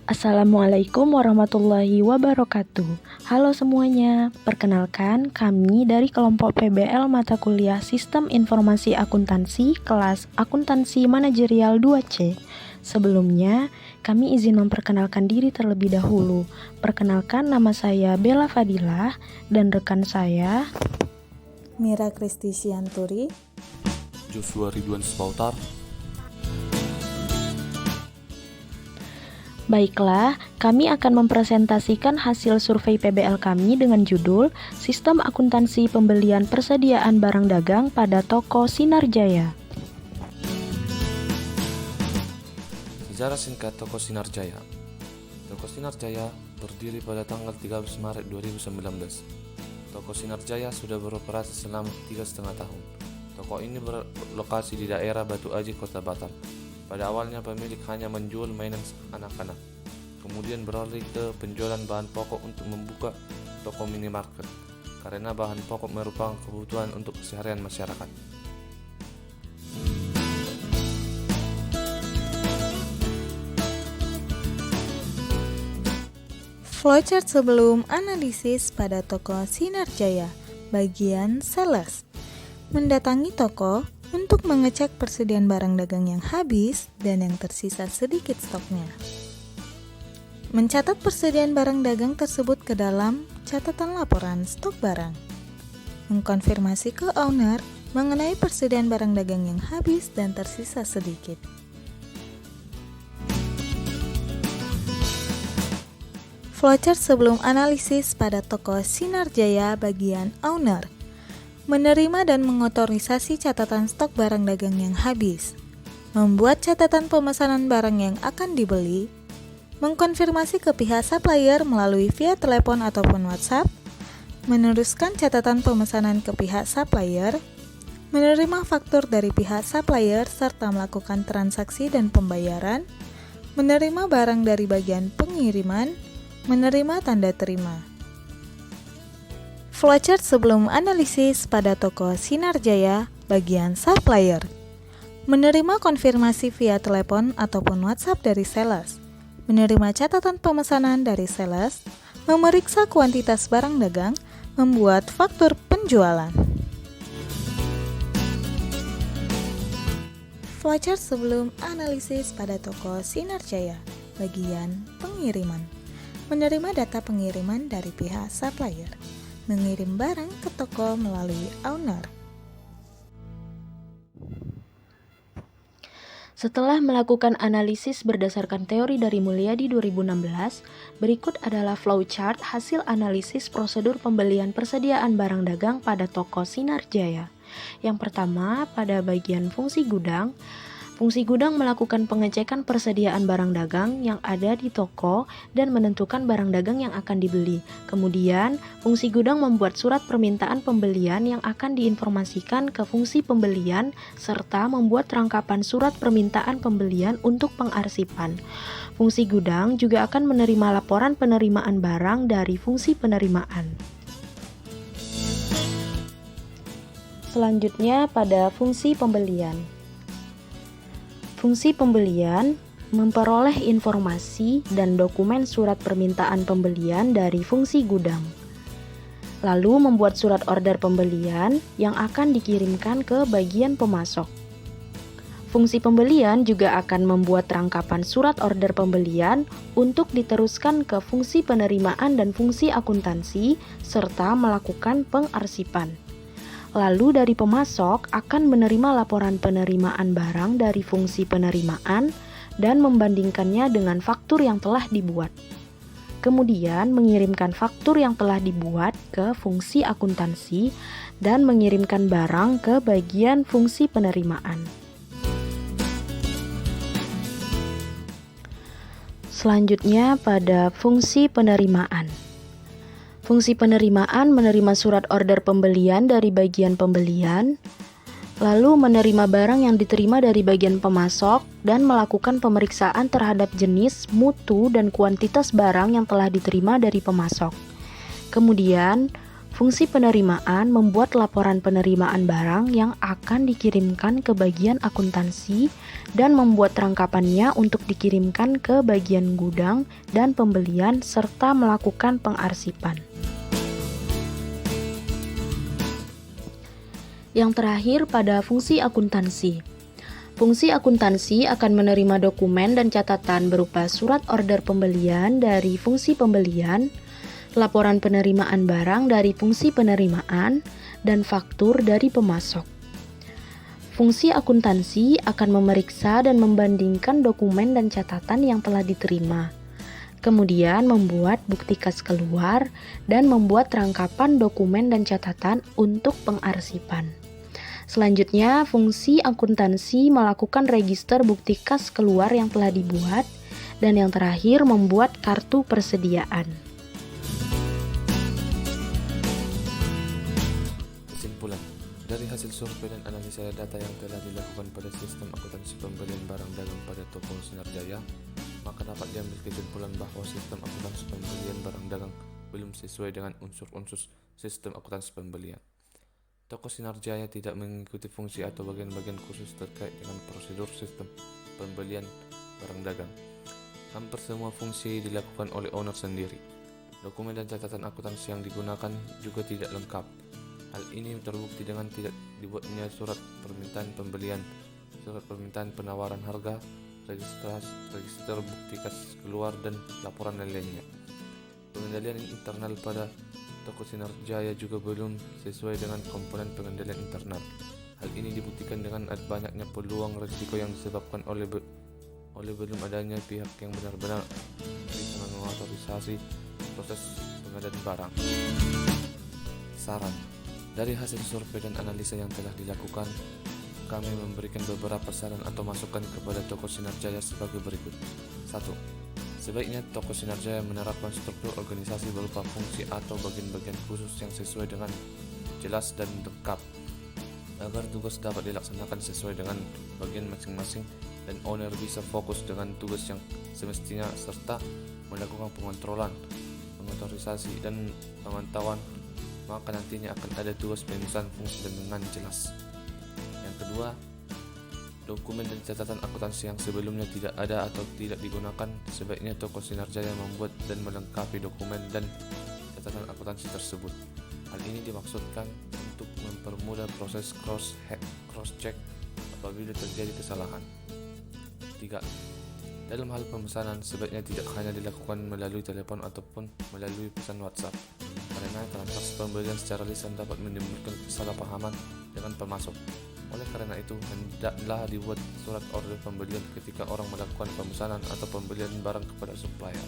Assalamualaikum warahmatullahi wabarakatuh. Halo semuanya, perkenalkan kami dari kelompok PBL mata kuliah Sistem Informasi Akuntansi kelas Akuntansi Manajerial 2C. Sebelumnya, kami izin memperkenalkan diri terlebih dahulu. Perkenalkan, nama saya Bella Fadilah dan rekan saya Mira Kristi Sianturi, Joshua Ridwan Spautar. Baiklah, kami akan mempresentasikan hasil survei PBL kami dengan judul Sistem Akuntansi Pembelian Persediaan Barang Dagang pada Toko Sinar Jaya. Sejarah singkat Toko Sinar Jaya. Toko Sinar Jaya berdiri pada tanggal 13 Maret 2019. Toko Sinar Jaya sudah beroperasi selama 3,5 tahun. Toko ini berlokasi di daerah Batu Aji, Kota Batam. Pada awalnya pemilik hanya menjual mainan anak-anak, kemudian beralih ke penjualan bahan pokok untuk membuka toko minimarket, karena bahan pokok merupakan kebutuhan untuk keseharian masyarakat. flowchart sebelum analisis pada toko Sinar Jaya, bagian sales. Mendatangi toko untuk mengecek persediaan barang dagang yang habis dan yang tersisa sedikit stoknya. Mencatat persediaan barang dagang tersebut ke dalam catatan laporan stok barang. Mengkonfirmasi ke owner mengenai persediaan barang dagang yang habis dan tersisa sedikit. Flowchart sebelum analisis pada toko Sinar Jaya bagian owner. Menerima dan mengotorisasi catatan stok barang dagang yang habis, membuat catatan pemesanan barang yang akan dibeli, mengkonfirmasi ke pihak supplier melalui via telepon ataupun WhatsApp, meneruskan catatan pemesanan ke pihak supplier, menerima faktur dari pihak supplier serta melakukan transaksi dan pembayaran, menerima barang dari bagian pengiriman, menerima tanda terima. Flowchart sebelum analisis pada toko Sinar Jaya bagian supplier. Menerima konfirmasi via telepon ataupun WhatsApp dari sales. Menerima catatan pemesanan dari sales. Memeriksa kuantitas barang dagang. Membuat faktur penjualan. Flowchart sebelum analisis pada toko Sinar Jaya bagian pengiriman. Menerima data pengiriman dari pihak supplier. Mengirim barang ke toko melalui owner. Setelah melakukan analisis berdasarkan teori dari Mulyadi 2016, berikut adalah flowchart hasil analisis prosedur pembelian persediaan barang dagang pada toko Sinar Jaya. Yang pertama, pada bagian fungsi gudang. Fungsi gudang melakukan pengecekan persediaan barang dagang yang ada di toko dan menentukan barang dagang yang akan dibeli. Kemudian, fungsi gudang membuat surat permintaan pembelian yang akan diinformasikan ke fungsi pembelian serta membuat rangkapan surat permintaan pembelian untuk pengarsipan. Fungsi gudang juga akan menerima laporan penerimaan barang dari fungsi penerimaan. Selanjutnya pada fungsi pembelian. Fungsi pembelian memperoleh informasi dan dokumen surat permintaan pembelian dari fungsi gudang. Lalu membuat surat order pembelian yang akan dikirimkan ke bagian pemasok. Fungsi pembelian juga akan membuat rangkapan surat order pembelian untuk diteruskan ke fungsi penerimaan dan fungsi akuntansi serta melakukan pengarsipan. Lalu dari pemasok akan menerima laporan penerimaan barang dari fungsi penerimaan dan membandingkannya dengan faktur yang telah dibuat. Kemudian mengirimkan faktur yang telah dibuat ke fungsi akuntansi dan mengirimkan barang ke bagian fungsi penerimaan. Selanjutnya pada fungsi penerimaan. Fungsi penerimaan menerima surat order pembelian dari bagian pembelian, lalu menerima barang yang diterima dari bagian pemasok dan melakukan pemeriksaan terhadap jenis, mutu, dan kuantitas barang yang telah diterima dari pemasok. Kemudian, Fungsi penerimaan membuat laporan penerimaan barang yang akan dikirimkan ke bagian akuntansi dan membuat rangkapannya untuk dikirimkan ke bagian gudang dan pembelian serta melakukan pengarsipan. Yang terakhir pada fungsi akuntansi. Fungsi akuntansi akan menerima dokumen dan catatan berupa surat order pembelian dari fungsi pembelian, laporan penerimaan barang dari fungsi penerimaan, dan faktur dari pemasok. Fungsi akuntansi akan memeriksa dan membandingkan dokumen dan catatan yang telah diterima, kemudian membuat bukti kas keluar dan membuat rangkapan dokumen dan catatan untuk pengarsipan. Selanjutnya, fungsi akuntansi melakukan register bukti kas keluar yang telah dibuat, dan yang terakhir membuat kartu persediaan. Kesimpulan, dari hasil survei dan analisa data yang telah dilakukan pada sistem akuntansi pembelian barang dagang pada toko Sinar Jaya, maka dapat diambil kesimpulan bahwa sistem akuntansi pembelian barang dagang belum sesuai dengan unsur-unsur sistem akuntansi pembelian. Toko Sinar Jaya tidak mengikuti fungsi atau bagian-bagian khusus terkait dengan prosedur sistem pembelian barang dagang. Hampir semua fungsi dilakukan oleh owner sendiri. Dokumen dan catatan akuntansi yang digunakan juga tidak lengkap. Hal ini terbukti dengan tidak dibuatnya surat permintaan pembelian, surat permintaan penawaran harga, register bukti kas keluar, dan laporan lainnya. Pengendalian internal pada Toko Sinar Jaya juga belum sesuai dengan komponen pengendalian internal. Hal ini dibuktikan dengan banyaknya peluang risiko yang disebabkan oleh belum adanya pihak yang benar-benar bisa mengotorisasi proses pengadaan barang. Saran, dari hasil survei dan analisa yang telah dilakukan, kami memberikan beberapa saran atau masukan kepada Toko Sinar Jaya sebagai berikut. 1. Sebaiknya Toko Sinar Jaya menerapkan struktur organisasi berupa fungsi atau bagian-bagian khusus yang sesuai dengan jelas dan lengkap, agar tugas dapat dilaksanakan sesuai dengan bagian masing-masing dan owner bisa fokus dengan tugas yang semestinya serta melakukan pengontrolan, pengotorisasi, dan pemantauan, maka nantinya akan ada tugas pemisahan fungsi dengan jelas. Yang kedua, dokumen dan catatan akuntansi yang sebelumnya tidak ada atau tidak digunakan, sebaiknya Toko Sinar Jaya membuat dan melengkapi dokumen dan catatan akuntansi tersebut. Hal ini dimaksudkan untuk mempermudah proses cross-check apabila terjadi kesalahan. 3. Dalam hal pemesanan, sebaiknya tidak hanya dilakukan melalui telepon ataupun melalui pesan WhatsApp, karena transaksi pembelian secara lisan dapat menimbulkan kesalahpahaman dengan pemasok. Oleh karena itu, hendaklah dibuat surat order pembelian ketika orang melakukan pemesanan atau pembelian barang kepada supplier.